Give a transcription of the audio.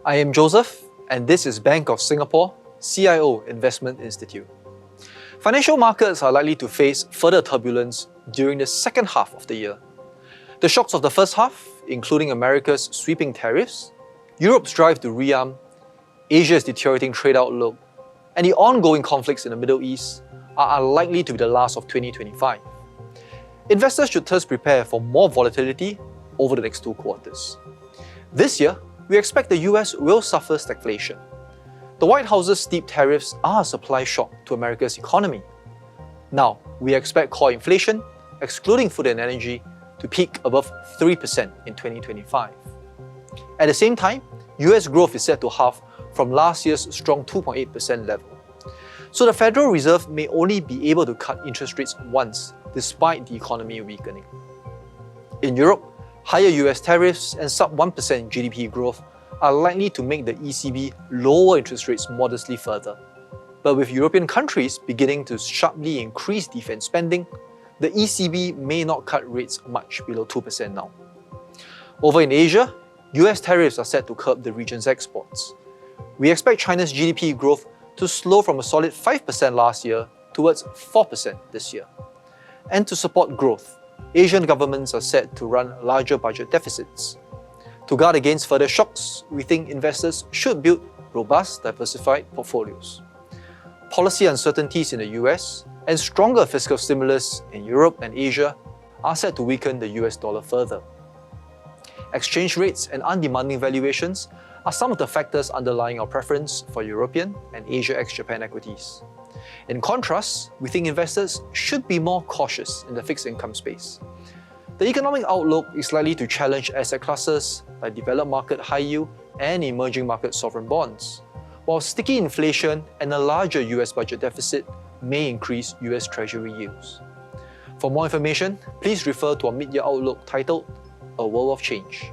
I am Joseph, and this is Bank of Singapore, CIO Investment Institute. Financial markets are likely to face further turbulence during the second half of the year. The shocks of the first half, including America's sweeping tariffs, Europe's drive to rearm, Asia's deteriorating trade outlook, and the ongoing conflicts in the Middle East are unlikely to be the last of 2025. Investors should thus prepare for more volatility over the next 2 quarters. This year, we expect the US will suffer stagflation. The White House's steep tariffs are a supply shock to America's economy. Now, we expect core inflation, excluding food and energy, to peak above 3% in 2025. At the same time, US growth is set to halve from last year's strong 2.8% level. So the Federal Reserve may only be able to cut interest rates once, despite the economy weakening. In Europe, higher US tariffs and sub 1% GDP growth are likely to make the ECB lower interest rates modestly further. But with European countries beginning to sharply increase defense spending, the ECB may not cut rates much below 2% now. Over in Asia, US tariffs are set to curb the region's exports. We expect China's GDP growth to slow from a solid 5% last year towards 4% this year. And to support growth, Asian governments are set to run larger budget deficits. To guard against further shocks, we think investors should build robust, diversified portfolios. Policy uncertainties in the US and stronger fiscal stimulus in Europe and Asia are set to weaken the US dollar further. Exchange rates and undemanding valuations are some of the factors underlying our preference for European and Asia ex-Japan equities. In contrast, we think investors should be more cautious in the fixed income space. The economic outlook is likely to challenge asset classes like developed market high yield and emerging market sovereign bonds, while sticky inflation and a larger US budget deficit may increase US Treasury yields. For more information, please refer to our mid-year outlook titled A World of Change.